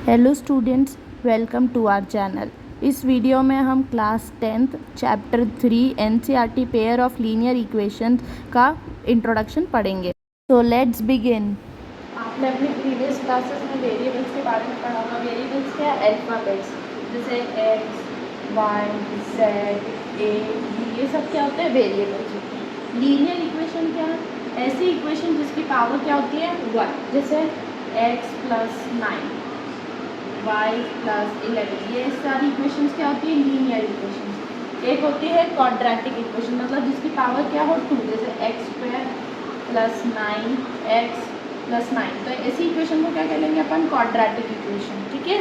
Hello students, welcome to our channel. इस video में हम class 10th chapter 3 NCERT pair of linear equations का introduction पढ़ेंगे। तो लेट्स बिगिन। आपने अपनी प्रीवियस क्लासेस में वेरिएबल्स के बारे में पढ़ा होगा। वेरिएबल्स क्या है? अल्फ़ाबेट्स, जैसे एक्स, वाई, जेड, ए, बी, ये सब क्या होते हैं? वेरिएबल्स। लीनियर इक्वेशन क्या है? ऐसी इक्वेशन जिसकी पावर क्या होती है? 1, जैसे एक्स प्लस 9, y प्लस 11, ये सारी इक्वेशंस क्या होती है? Linear equations. एक होती है क्वाड्रेटिक इक्वेशन, मतलब जिसकी पावर क्या हो? 2, जैसे x square plus 9x plus 9। तो ऐसी इक्वेशन को क्या कहेंगे अपन? Quadratic equation. ठीक है।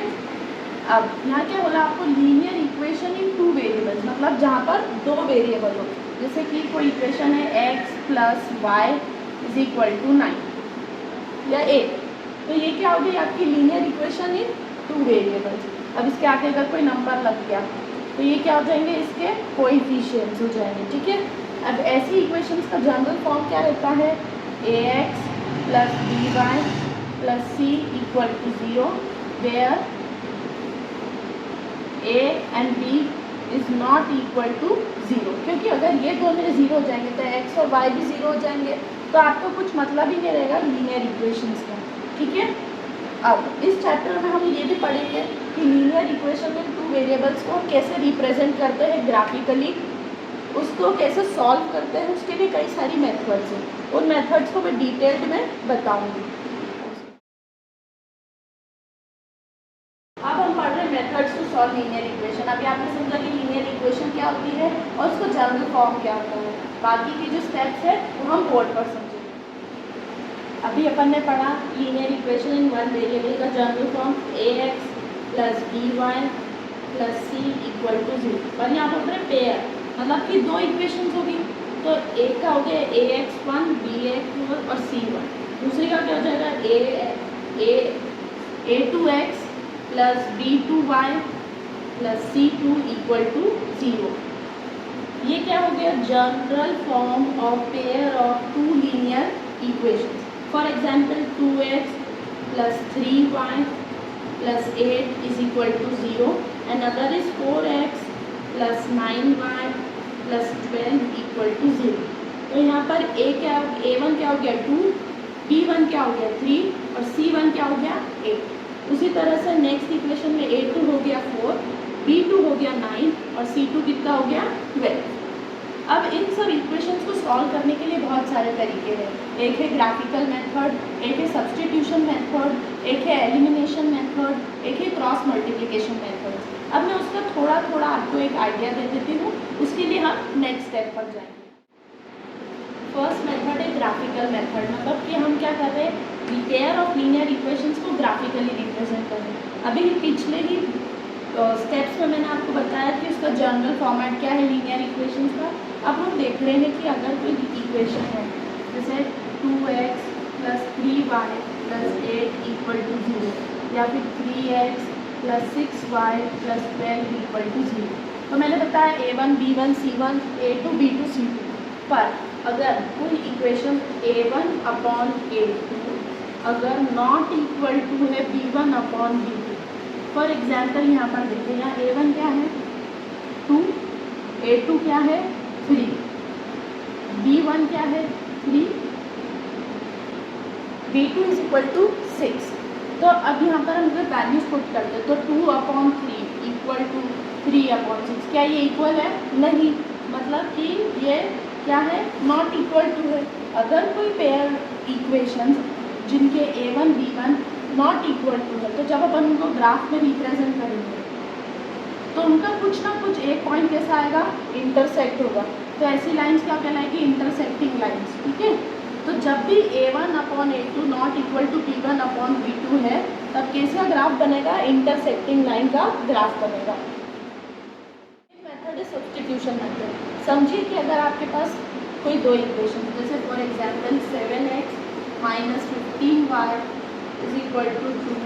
अब यहाँ क्या बोला आपको? लीनियर इक्वेशन इन 2 वेरिएबल्स, मतलब जहाँ पर 2 वेरिएबल हो। जैसे कि कोई इक्वेशन है x plus Y is equal to 9 या 8, तो ये क्या होगी? आपकी लीनियर इक्वेशन इन 2 वेरिएबल्स। अब इसके आगे अगर कोई नंबर लग गया तो ये क्या हो जाएंगे? इसके कोएफिशिएंट्स हो जाएंगे। ठीक है। अब ऐसी इक्वेशंस का जनरल फॉर्म क्या रहता है? ax plus B Y plus C equal to 0, where a and b is not equal to 0। क्योंकि अगर ये दोनों 0 हो जाएंगे तो x और y भी 0 हो जाएंगे, तो आपको कुछ मतलब ही नहीं रहेगा लीनियर इक्वेशंस का। ठीक है। अब इस चैप्टर में हम ये भी पढ़ेंगे कि लीनियर इक्वेशन में 2 वेरिएबल्स को कैसे रिप्रेजेंट करते हैं ग्राफिकली, उसको कैसे सॉल्व करते हैं, उसके लिए कई सारी मेथड्स हैं। उन मेथड्स को मैं डिटेल्ड में बताऊंगी। अब हम पढ़ रहे हैं methods to solve linear equation. अभी आपने समझा कि लीनियर इक्वेशन क्या होती है और उसका जनरल फॉर्म क्या होता है। बाकी की जो स्टेप्स है वो हम बोर्ड पर समझेंगे। अभी अपन ने पढ़ा लीनियर इक्वेशन इन 1 वेरिएबल का general form ax plus B Y plus C equal to 0। पर यहाँ पर अपने पेयर, मतलब कि 2 इक्वेशंस होगी। तो एक का हो गया ax1 bx और c1। दूसरी का क्या हो जाएगा? a2x plus b2y plus c2 equal to 0। ये क्या हो गया? General form of pair of 2 linear equations. For example, 2x plus 3y plus 8 is equal to 0, and other is 4x plus 9y plus 12 equal to 0। तो यहाँ पर a1 क्या हो गया? 2, b1 क्या हो गया? 3 और c1 क्या हो गया? 8। उसी तरह से नेक्स्ट इक्वेशन में a2 हो गया 4, b2 हो गया 9 और c2 कितना हो गया? 12। अब इन सब इक्वेशंस को सॉल्व करने के लिए बहुत सारे तरीके हैं। एक है ग्राफिकल मेथड, एक है सब्स्टिट्यूशन मेथड, एक है एलिमिनेशन मेथड, एक है क्रॉस मल्टीप्लिकेशन मेथड। अब मैं उसका थोड़ा थोड़ा आपको एक आइडिया दे देती हूँ, उसके लिए हम नेक्स्ट स्टेप पर जाएंगे। फर्स्ट मेथड है ग्राफिकल मेथड, मतलब कि हम क्या कर रहे हैं? पेयर ऑफ लीनियर इक्वेशंस को ग्राफिकली रिप्रेजेंट कर रहे हैं। अभी पिछले ही स्टेप्स में मैंने आपको बताया कि उसका जनरल फॉर्मेट क्या है लीनियर इक्वेशंस का। अब हम देख रहे हैं कि अगर कोई इक्वेशन है जैसे 2x plus 3y plus 8 equal to 0, या फिर 3x plus 6y plus 12 equal to 0, तो मैंने बताया a1 b1 c1 a2 b2 c2। पर अगर कोई इक्वेशन a1 अपॉन a2 अगर नॉट इक्वल टू है b1 upon b2, for example यहाँ पर देखिए, यहाँ a1 क्या है? 2, a2 क्या है? 3, b1 क्या है? 3, b2 इज इक्वल टू 6। तो अब यहाँ पर हम अगर वैल्यूज पुट करते हैं तो 2 अपॉन 3 इक्वल टू 3 अपॉन 6, क्या ये इक्वल है? नहीं, मतलब कि ये क्या है? नॉट इक्वल टू है। अगर कोई पेयर इक्वेशंस जिनके a1 b1 not equal to है, तो जब अपन उनको ग्राफ में रिप्रेजेंट करेंगे तो उनका कुछ ना कुछ एक पॉइंट कैसा आएगा? इंटरसेक्ट होगा। तो ऐसी लाइंस क्या कहलाएगी? Intersecting lines. ठीक है। तो जब भी a1 upon a2 not equal to b1 upon b2 है, तब कैसा ग्राफ बनेगा? इंटरसेक्टिंग लाइन का ग्राफ बनेगा। मेथड है सब्स्टिट्यूशन मेथड। समझिए कि अगर आपके पास कोई 2 इक्वेशन, जैसे for example 7x minus 15y is equal to 2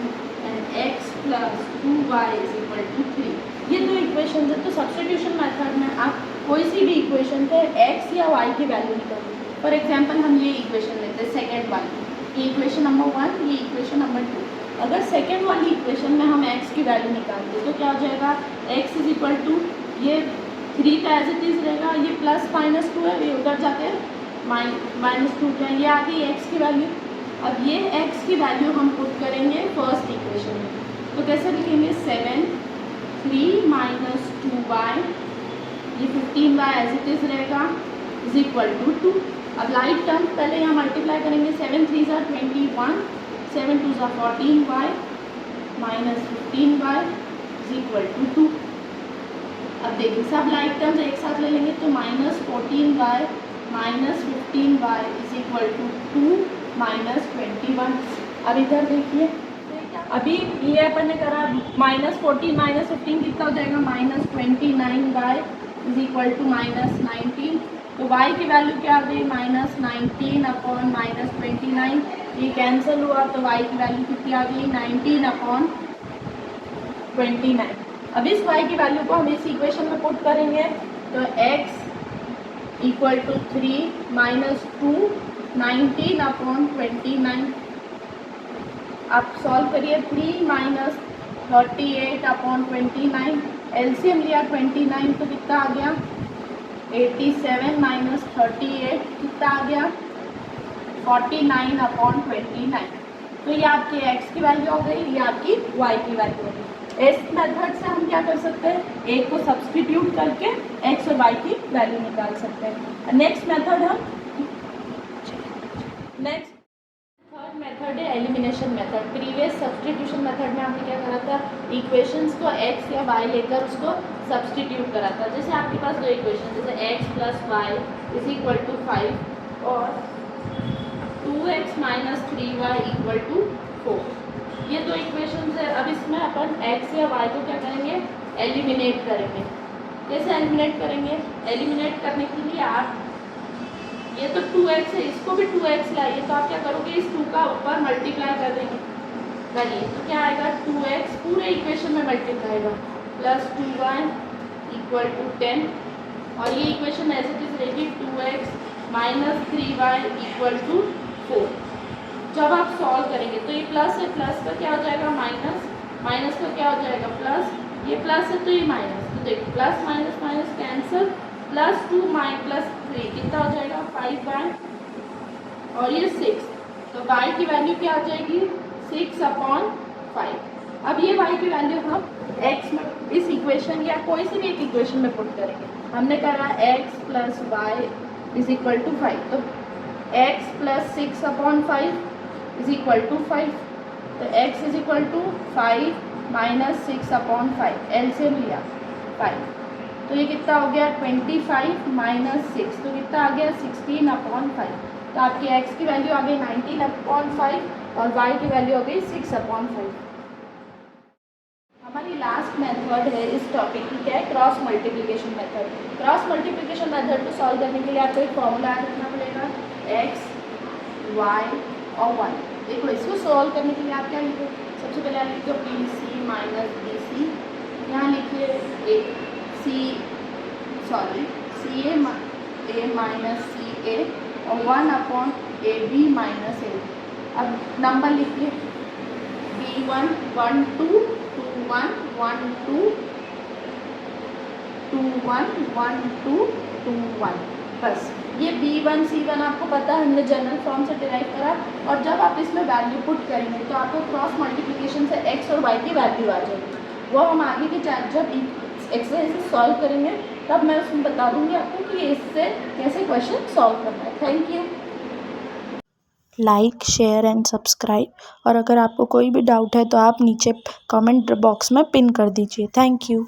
and x plus 2y is equal to 3, ये 2 इक्वेशन है। तो सब्स्टिट्यूशन मेथड में आप कोई सी भी इक्वेशन पे x या y की वैल्यू निकालिए। फॉर एग्जाम्पल हम ये इक्वेशन लेते हैं सेकेंड वाली, ये इक्वेशन नंबर 1, ये इक्वेशन नंबर 2। अगर सेकेंड वाली इक्वेशन में हम x की वैल्यू निकालते तो क्या हो जाएगा, x इज इक्वल टू ये 3 का एज इट इज़ रहेगा, ये प्लस माइनस 2 है, ये उधर जाके माइनस 2 का ये आ गई x की वैल्यू। अब ये x की वैल्यू हम पुट करेंगे फर्स्ट इक्वेशन में, तो कैसे लिखेंगे 7 3 माइनस 2y, ये 15y एज इट इज़ रहेगा इज इक्वल टू 2। अब लाइक टर्म पहले यहाँ मल्टीप्लाई करेंगे, 7 3 ज़ा 21, 7 2 ज़ा 14y minus 15y is equal to 2। अब देखिए सब लाइक टर्म्स एक साथ ले लेंगे तो minus 14y minus 15y is equal to 2 minus 21। अब इधर देखिए अभी ये अपन ने करा माइनस 14 माइनस 15 कितना हो जाएगा, minus 29y is equal to minus 19। तो y की वैल्यू क्या आ गई, माइनस 19 अपॉन माइनस 29, ये कैंसिल हुआ तो y की वैल्यू कितनी आ गई, 19 अपॉन 29। अब इस y की वैल्यू को हम इस इक्वेशन में पुट करेंगे तो x equal to 3 minus 2 19 upon 29। आप सॉल्व करिए, 3 माइनस 38 अपॉन 29, एलसीएम लिया 29 तो कितना आ गया 87 माइनस 38 कितना आ गया 49 अपॉन 29। तो ये आपकी x की वैल्यू हो गई, ये आपकी y की वैल्यू हो गई। इस मेथड से हम क्या कर सकते हैं, एक को सब्सटीट्यूट करके x और y की वैल्यू निकाल सकते हैं। नेक्स्ट मेथड थर्ड मेथड है elimination method. Previous substitution method में हमने क्या करा था, इक्वेशंस को x या y लेकर उसको सब्सटीट्यूट करा था। जैसे आपके पास दो इक्वेशन, जैसे x plus Y is equal to 5 और 2x minus 3y equal to 4, ये दो इक्वेशन है। अब इसमें अपन x या y को क्या करेंगे, एलिमिनेट करेंगे। कैसे एलिमिनेट करेंगे, एलिमिनेट करने के लिए आप ये तो 2x है, इसको भी 2x लाइए तो आप क्या करोगे, इस 2 का ऊपर मल्टीप्लाई कर देंगे, करिए तो क्या आएगा 2x पूरे इक्वेशन में मल्टीप्लाई होगा प्लस 2y इक्वल टू 10, और ये इक्वेशन ऐसे किस रहेगी 2x minus 3y equal to 4। जब आप सॉल्व करेंगे तो ये प्लस है, प्लस का क्या हो जाएगा माइनस, माइनस का क्या हो जाएगा प्लस, ये प्लस है तो ये माइनस, तो देखिए plus minus minus cancel, plus 2 minus plus 3 कितना हो जाएगा 5y और ये 6, तो y की वैल्यू क्या आ जाएगी 6 अपॉन 5। अब ये y की वैल्यू हम x में इस इक्वेशन या कोई सी भी एक इक्वेशन में पुट करेंगे। हमने करा x plus Y is equal to 5, तो x plus 6 upon 5 is equal to 5, तो x is equal to 5 minus 6 upon 5, LCM लिया 5, तो ये कितना हो गया 25 माइनस 6, तो कितना आ गया 16 अपॉन 5। तो आपकी x की वैल्यू आ गई 19 अपॉन 5 और y की वैल्यू हो गई 6 अपॉन 5। हमारी लास्ट मेथड है इस टॉपिक की, क्या है cross multiplication method. Cross multiplication method को सॉल्व करने के लिए आपको एक फॉर्मूला रखना पड़ेगा x y और 1। देखो इसको सॉल्व करने के लिए आप क्या लिखो, सबसे पहले आप लिखो B C minus B C, यहाँ लिखिए C A minus C A और 1 upon A B minus A. अब नंबर लिखिए B1 1 2 2 1 1 2 2 1 1 2 2 1, बस ये B1 C1 आपको पता है, हमने जनरल फॉर्म से डिराइव करा। और जब आप इसमें वैल्यू पुट करेंगे तो आपको क्रॉस मल्टीप्लिकेशन से x और y की वैल्यू आ जाएगी। वो हम आगे की जब एक्सरसाइज सॉल्व करेंगे तब मैं उसमें बता दूंगी आपको कि इससे कैसे क्वेश्चन सॉल्व करना है। Thank you. Like share and subscribe, और अगर आपको कोई भी डाउट है तो आप नीचे कमेंट बॉक्स में पिन कर दीजिए। Thank you.